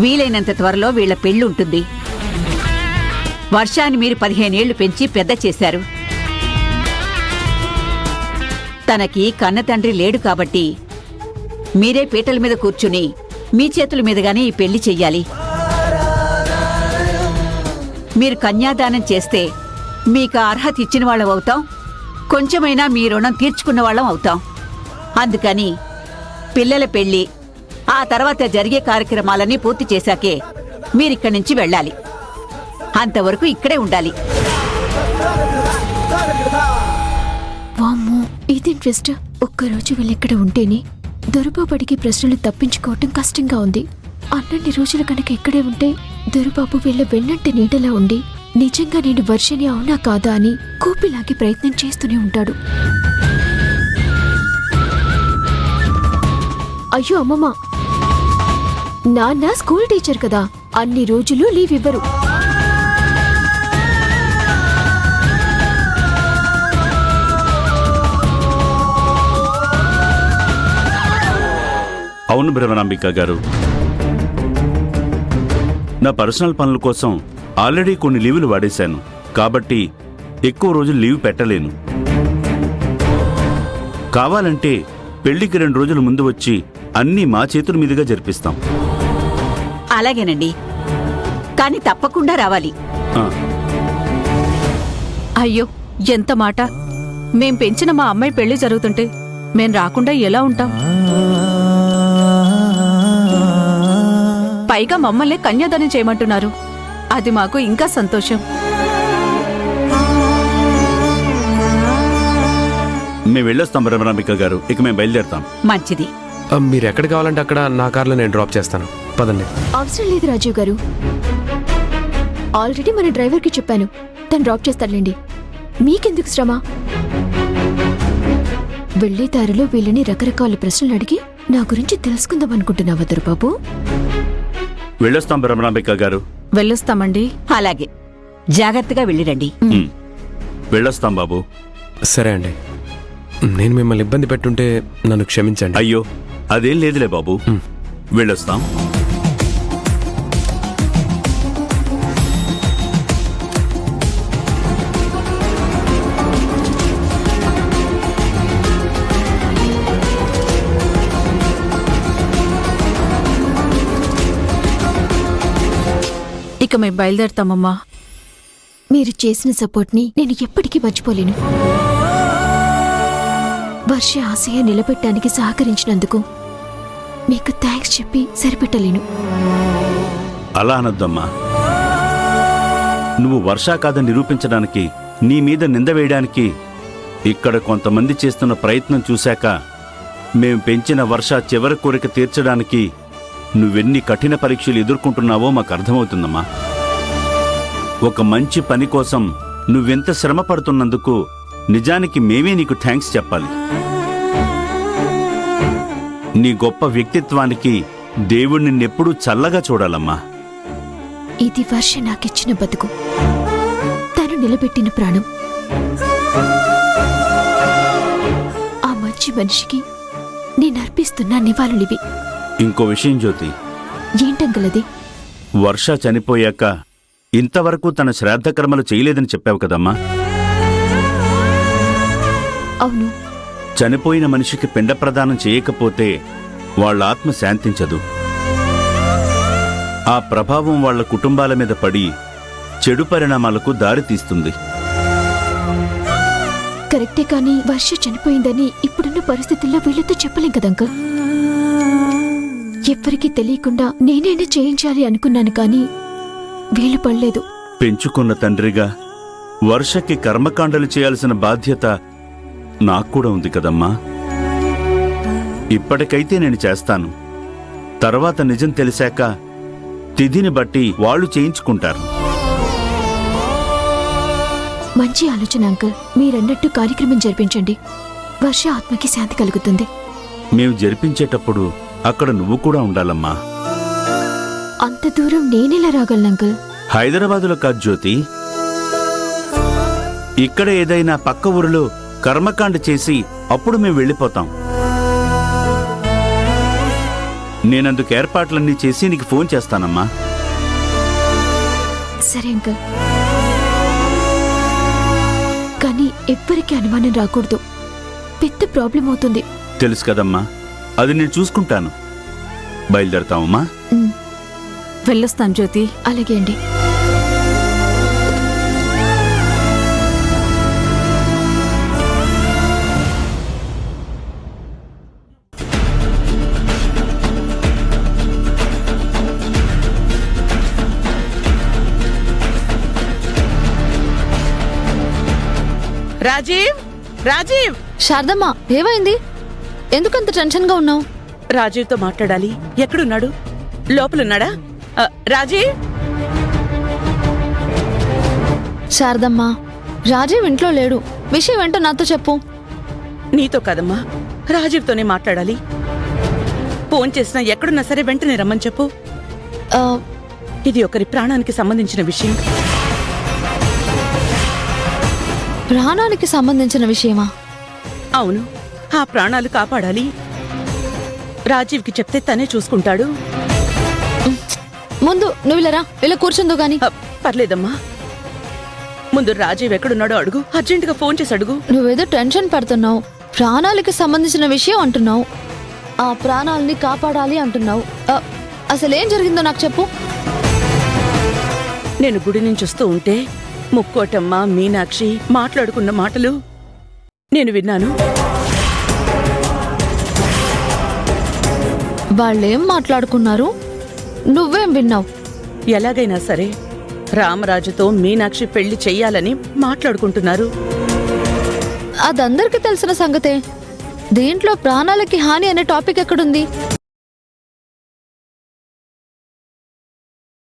వీలైనంత త్వరలో వీళ్ల పెళ్ళుంటుంది. వర్షాన్ని మీరు 15 ఏళ్లు పెంచి పెద్ద చేశారు. తనకి కన్న తండ్రి లేడు కాబట్టి మీరే పీటల మీద కూర్చుని మీ చేతుల మీదుగానే ఈ పెళ్లి చెయ్యాలి. మీరు కన్యాదానం చేస్తే మీకు అర్హత ఇచ్చిన వాళ్ళం అవుతాం, కొంచెమైనా మీ రుణం తీర్చుకున్న వాళ్ళం అవుతాం. అందుకని పిల్లల పెళ్లి ఆ తర్వాత జరిగే కార్యక్రమాలన్నీ పూర్తి చేశాకే మీరిక్కడి నుంచి వెళ్ళాలి. అంతవరకు ఇక్కడే ఉండాలి. వామ్మో, ఇదేం ట్విస్ట్! ఒక్కరోజు వీళ్ళిక్కడ ఉంటేనే దొరబాబడికి ప్రశ్నలు తప్పించుకోవటం కష్టంగా ఉంది. అన్నన్ని రోజులు కనుక ఇక్కడే ఉంటే దొరబాబు వీళ్ళ వెన్నంటి నీడలా ఉండి నిజంగా నేను వర్షని అవునా కాదా అని కూపిలాగి ప్రయత్నం చేస్తూనే ఉంటాడు. అయ్యో అమ్మమ్మ, నాన్న స్కూల్ టీచర్ కదా, అన్ని రోజులు లీవ్ ఇవ్వరు. అవును భ్రమరాంబిక గారు, నా పర్సనల్ పనుల కోసం ఆల్రెడీ కొన్ని లీవులు వాడేశాను. కాబట్టి ఎక్కువ రోజులు లీవ్ పెట్టలేను. కావాలంటే పెళ్లికి 2 రోజుల ముందు వచ్చి అన్నీ మా చేతుల మీదుగా జరిపిస్తాం. అలాగేనండి, కానీ తప్పకుండా రావాలి. అయ్యో, ఎంత మాట! మేం పెంచిన మా అమ్మాయి పెళ్లి జరుగుతుంటే మేం రాకుండా ఎలా ఉంటాం? పైగా మమ్మల్ని కన్యాదానం చేయమంటున్నారు. అది మాకు ఇంకా సంతోషం. మేము వెళ్ళొస్తాం భ్రమరాంబిక గారు, ఇక మేము బయలుదేరుతాం. మంచిది. మీరు ఎక్కడ కావాలంటే అక్కడ నా కార్లో నేను డ్రాప్ చేస్తాను. పదండి. అవసరం లేదు రాజీవ్ గారు, ఆల్రెడీ మన డ్రైవర్కి చెప్పాను, తను డ్రాప్ చేస్తాడులేండి. మీకెందుకు శ్రమ? వెళ్లే దారిలో వీళ్ళని రకరకాల ప్రశ్నలు అడిగి నా గురించి తెలుసుకుందాం అనుకుంటున్నావా దొరబాబు? వెళ్ళొస్తాం భ్రమరాంబిక గారు. వెళ్ళొస్తామండి. అలాగే, జాగ్రత్తగా వెళ్ళిరండి. వెళ్ళొస్తాం బాబు. సరే అండి, నేను మిమ్మల్ని ఇబ్బంది పెట్టుంటే నన్ను క్షమించండి. అయ్యో, అదేం లేదులే బాబు. వెళ్ళొస్తాం. ఇక మేము బయలుదేరుతామమ్మా. మీరు చేసిన సపోర్ట్ని నేను ఎప్పటికీ మర్చిపోలేను. వర్ష ఆశయ నిలబెట్టడానికి సహకరించినందుకు మీకు థ్యాంక్స్ చెప్పి సరిపెట్టలేను. అలా అనొద్దమ్మా. నువ్వు వర్షా కాదని నిరూపించడానికి, నీ మీద నింద వేయడానికి ఇక్కడ కొంతమంది చేస్తున్న ప్రయత్నం చూశాక మేం పెంచిన వర్ష చివరి కోరిక తీర్చడానికి నువ్వెన్ని కఠిన పరీక్షలు ఎదుర్కొంటున్నావో మాకు అర్థమవుతుందమ్మా. ఒక మంచి పని కోసం నువ్వెంత శ్రమ పడుతున్నందుకు నిజానికి మేమే నీకు థ్యాంక్స్ చెప్పాలి. నీ గొప్ప వ్యక్తిత్వానికి దేవుడు నిన్నెప్పుడూ చల్లగా చూడాలమ్మా. ఇది వర్ష నాకిచ్చిన బతుకు, తను నిలబెట్టిన ప్రాణం. ఆ మంచి మనిషికి నేను అర్పిస్తున్న నివాళులివి. ఇంకో విషయం జ్యోతి, ఏంటంగలది? వర్ష చనిపోయాక ఇంతవరకు తన శ్రాద్ధకర్మలు చేయలేదని చెప్పావు కదమ్మా. అవును. చనిపోయిన మనిషికి పిండ ప్రదానం చేయకపోతే వాళ్ళ ఆత్మ శాంతించదు. ఆ ప్రభావం వాళ్ళ కుటుంబాల మీద పడి చెడు పరిణామాలకు దారితీస్తుంది. కరెక్టే, కానీ వర్ష చనిపోయిందని ఇప్పుడున్న పరిస్థితుల్లో వీళ్ళతో చెప్పలేం కదంకల్. ఎవ్వరికీ తెలియకుండా నేనైనా చేయించాలి అనుకున్నాను, కానీ వీలు పడలేదు. పెంచుకున్న తండ్రిగా వర్షకి కర్మకాండలు చేయాల్సిన బాధ్యత నాక్కూడా ఉంది కదమ్మా. ఇప్పటికైతే నేను చేస్తాను. తర్వాత నిజం తెలిసాక తిథిని బట్టి వాళ్ళు చేయించుకుంటారు. మంచి ఆలోచన అంకుల్. మీరన్నట్టు కార్యక్రమం జరిపించండి. వర్ష ఆత్మకి శాంతి కలుగుతుంది. మేము జరిపించేటప్పుడు అక్కడ నువ్వు కూడా ఉండాలమ్మా. అంత దూరం నేనెలా రాగలను అంకుల్? హైదరాబాదులో కాదు జ్యోతి, ఇక్కడ ఏదైనా పక్క ఊరిలో కర్మకాండ చేసి అప్పుడు మేము వెళ్ళిపోతాం. నేనందుకు ఏర్పాట్లన్నీ చేసి నీకు ఫోన్ చేస్తానమ్మా. సరే అంకుల్, కానీ ఎవ్వరికీ అనుమానం రాకూడదు. పెద్ద ప్రాబ్లం అవుతుంది. తెలుసు కదమ్మా, అది నేను చూసుకుంటాను. బయలుదేరతామమ్మా. వెళ్ళొస్తాను జ్యోతి. అలాగే అండి. రాజీవ్, రాజీవ్! శారదమ్మ, ఏమైంది? ఎందుకంత టెన్షన్గా ఉన్నావు? రాజీవ్తో మాట్లాడాలి. ఎక్కడున్నాడు? లోపలున్నాడా? రాజీవ్! శారదమ్మ, రాజీవ్ ఇంట్లో లేడు. విషయం ఏంటో నాతో చెప్పు. నీతో కాదమ్మా, రాజీవ్తోనే మాట్లాడాలి. ఫోన్ చేసినా ఎక్కడున్నా సరే వెంటనే రమ్మని చెప్పు. ఆ, ఇది ఒకరి ప్రాణానికి సంబంధించిన విషయం. ప్రాణానికి సంబంధించిన విషయమా? అవును, ఆ ప్రాణాలు కాపాడాలి. రాజీవ్కి చెప్తే తనే చూసుకుంటాడు. ముందు నువ్వు ఇలా కూర్చుందో గాని. పర్లేదమ్మా, ముందు రాజీవ్ ఎక్కడున్నాడో అడుగు. అర్జెంటుగా ఫోన్ చేసి అడుగు. నువ్వేదో టెన్షన్ పడుతున్నావు. ప్రాణాలకి సంబంధించిన విషయం అంటున్నావు. ఆ ప్రాణాలని కాపాడాలి అంటున్నావు. అసలేం జరిగిందో నాకు చెప్పు. నేను గుడి నుంచి వస్తూ ఉంటే ముక్కోటమ్మ, మీనాక్షి మాట్లాడుకున్న మాటలు నేను విన్నాను. వాళ్ళేం మాట్లాడుకున్నారు? నువ్వేం విన్నావు? ఎలాగైనా సరే రామరాజుతో మీనాక్షి పెళ్లి చెయ్యాలని మాట్లాడుకుంటున్నారు. అదందరికీ తెలిసిన సంగతే. దీంట్లో ప్రాణాలకి హాని అనే టాపిక్ ఎక్కడుంది?